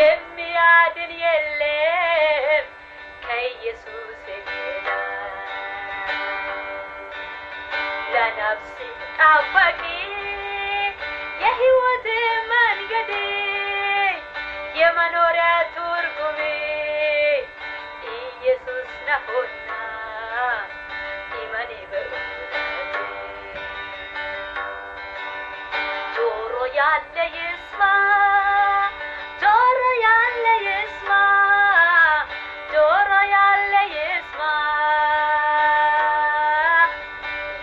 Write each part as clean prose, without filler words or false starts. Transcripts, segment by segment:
የሚያድን የለም ከኢየሱስ ሌላ ለነፍሴ ጣፋቂ የሕይወት መንገድ የመኖሪያ ትርጉሜ ኢየሱስ ነውና ኢማኔ በእውነት ጆሮ ያለ ይስማ ጆሮ ያለ ይስማ ጆሮ ያለ ይስማ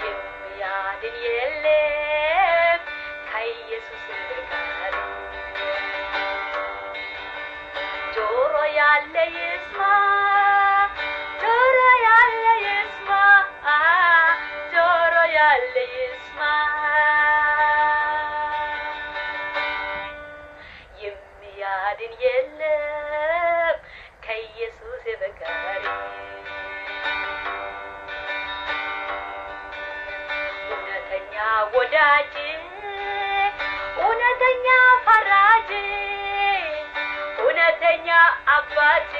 የሚያድን የለም ከኢየሱስ በቀር ጆሮ ያለ ይስማ ጆሮ ያለ ይስማ ጆሮ ያለ ይስማ የሚያድን የለም ከኢየሱስ በቀር እውነተኛ ወዳጅ እውነተኛ ፈራጅ እውነተኛ አባት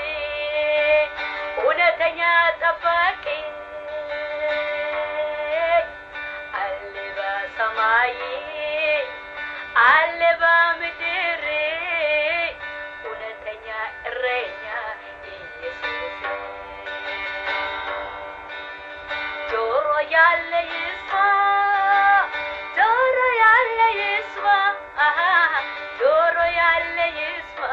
እውነተኛ ጠባቂ አለ በሰማይ አለ በምድር እውነተኛ እረኛ ኢየሱስ ጆሮ ያለ ይስማ ጆሮ ያለ ይስማ ጆሮ ያለ ይስማ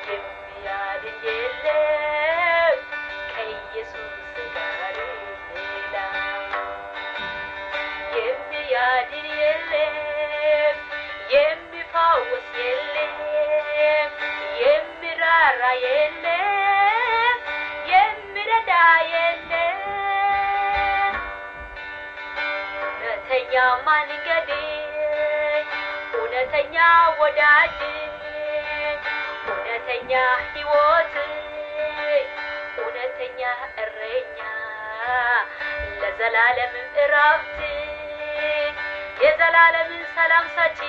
የሚያድን የለም ከኢየሱስ ጋር ሌላ የሚያድን የለም የሚፈውስ የለም የሚራራ የለም የሚረዳ የለም እውነተኛ መንገድ እውነተኛ ወዳጅ እውነተኛ ሕይወት እውነተኛ እረኛ ለዘላለም እረፍት የዘላለም ሰላም ሰጪ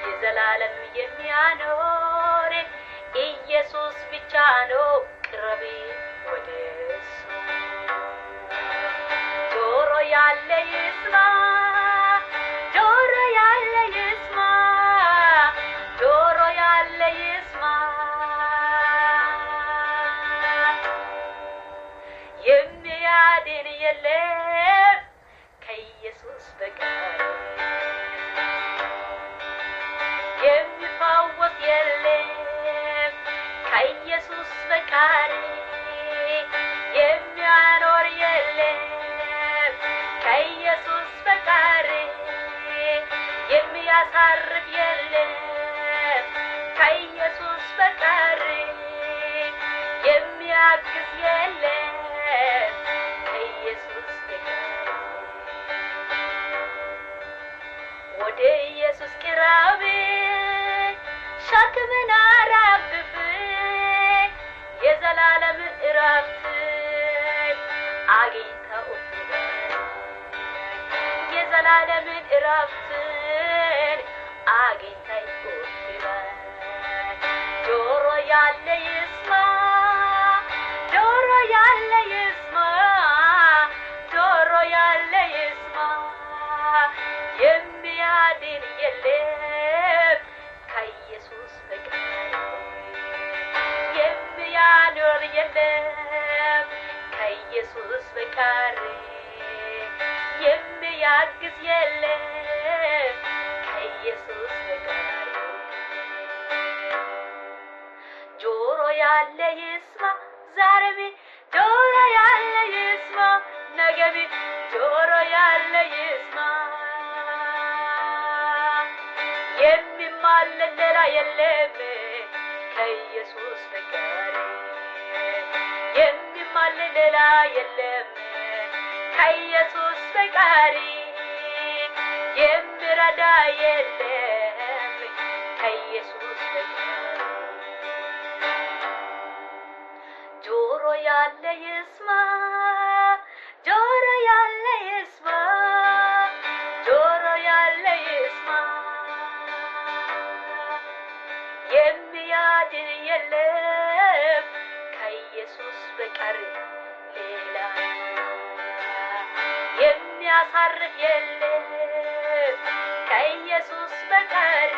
የዘላለም የሚያኖር ኢየሱስ ብቻ ነው ቅረቢ ወደሱ ጆሮ ያለ ይስማ ጆሮ ያለ ይስማ ጆሮ ያለ ይስማ የሚያድን የለም ከኢየሱስ በቀር የሚፈውስ የለም ከኢየሱስ በቀር የሚያኖር የለም ከኢየሱስ በቀር የሚያሳርፍ የለም ከኢየሱስ በቀር የሚያግዝ የለም ከኢየሱስ በቀር ወደ ኢየሱስ ቅረብ ሸክምን አራግፍ የዘላለም እረፍት አግኝተው የዘላለም እረፍት አግኝተው ጆሮ ያለ ይስማ ጆሮ ያለ ይስማ ጆሮ ያለ ይስማ የሚያድን የለም ከኢየሱስ በቀር የሚያኖር የለም ከኢየሱስ በቀር የሚያግዝ የለም ከኢየሱስ በቀር ጆሮ ያለ ይስማ ዛሬም ጆሮ ያለ ይስማ ነገም ጆሮ ያለ ይስማ የሚማለድ ሌላ የለም ከኢየሱስ በቀር የሚማለድ ሌላ የለም ከኢየሱስ በቀር የሚረዳ የለም ከኢየሱስ በቀር ጆሮ ያለ ይስማ ጆሮ ያለ ይስማ ጆሮ ያለ ይስማ የሚያድን የለም ከኢየሱስ በቀር ሌላ የሚያሳርፍ የለም ከኢየሱስ በቀር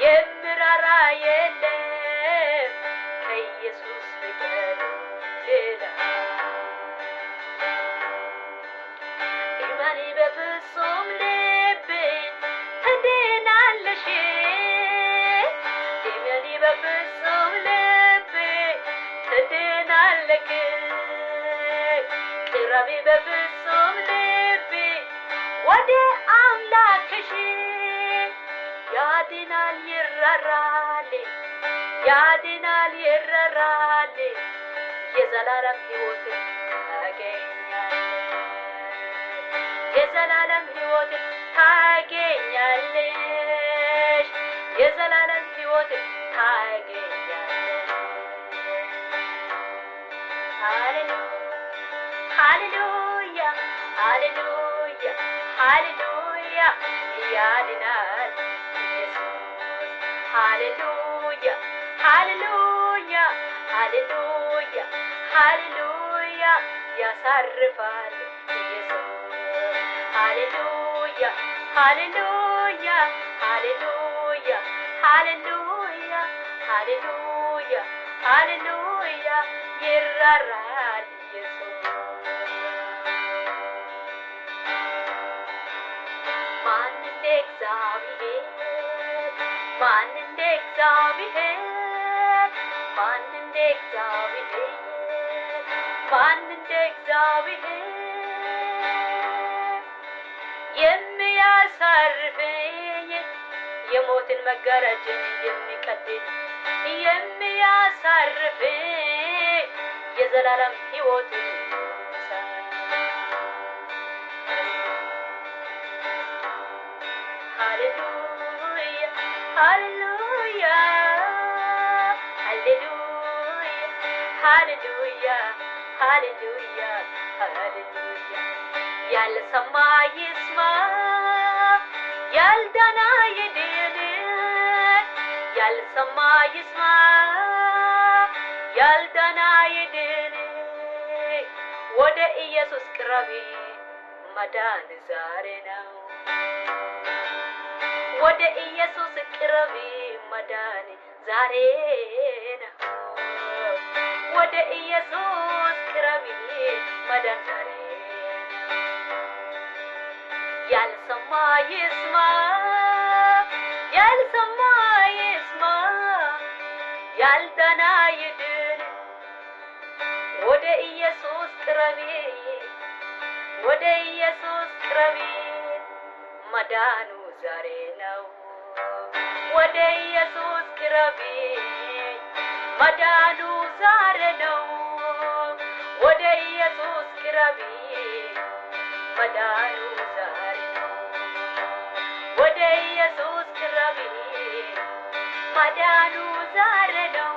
የሚራራ የለም ከኢየሱስ በቀር ሌላ እመኒ በፍጹም ልብ ትድናለሽ እመኒ በፍጹም ልብ ትድናለሽ ቅረቢ በፍጹም ልብ ወደ አምላክሽ ያድናል ይራራል ያድናል ይራራል የዘላለም ሕይወት ታገኛለሽ የዘላለም ሕይወት ታገኛለሽ የዘላለም ሕይወት ታገኛለሽ ሃሌሉያ ሃሌሉያ ሃሌሉያ ያድናል ኢየሱስ ሃሌሉያ ሃሌሉያ ሃሌሉያ ሃሌሉያ ያሳርፋል ኢየሱስ ሃሌሉያ ሃሌሉያ ሃሌሉያ ሃሌሉያ ሃሌሉያ ሃሌሉያ ይራራል ኢየሱስ ማን እንደ እግዚአብሔር ማን እንደ እግዚአብሔር ማን እንደ እግዚአብሔር ማን እንደ እግዚአብሔር የሚያሳርፈኝ የሞትን መጋረጃን የሚቀድድ የሚያሳርፈኝ የዘላለም ሕይወት ሃሌሉያ ሃሌሉያ ሃሌሉያ ሃሌሉያ ሃሌሉያ ያልሰማ ይስማ ያልዳና ይድን ያልሰማ ይስማ ያልዳና ይድን ወደ ኢየሱስ ቅረቢ መዳን ዛሬ ነው ወደ ኢየሱስ ቅረቢ መዳን ዛሬ ነው ወደ ኢየሱስ ቅረቢ መዳን ዛሬ ያልሰማ ይስማ ያልሰማ ይስማ ያልዳና ይድን ወደ ኢየሱስ ቅረቢ ወደ ኢየሱስ ቅረቢ መዳኑ ዛሬ ነው ወደ ኢየሱስ ቅረቢ መዳኑ ዛሬ ነው ወደ ኢየሱስ ቅረቢ መዳኑ ዛሬ ነው ወደ ኢየሱስ ቅረቢ መዳኑ ዛሬ ነው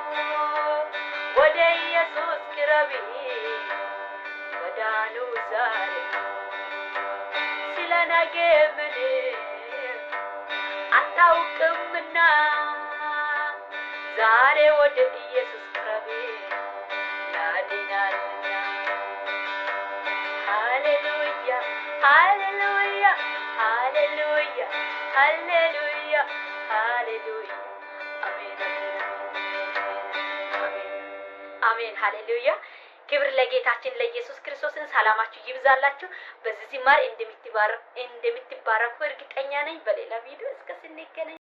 ወደ ኢየሱስ ቅረቢ መዳኑ ዛሬ ነው ስለ ነገ ምንም አታውቅምና ዛሬ ወደ ኢየሱስ ቅረቢ ያድናልና ሃሌሉያ ሃሌሉያ ሃሌሉያ ሃሌሉያ ሃሌሉያ አሜን አሜን አሜን ሃሌሉያ ክብር ለጌታችን ለኢየሱስ ክርስቶስን ሰላማችሁ ይብዛላችሁ በዚህ ዝማሬ እንደምትባረኩ እርግጠኛ ነኝ በሌላ ቪዲዮ እስከ ስንገናኝ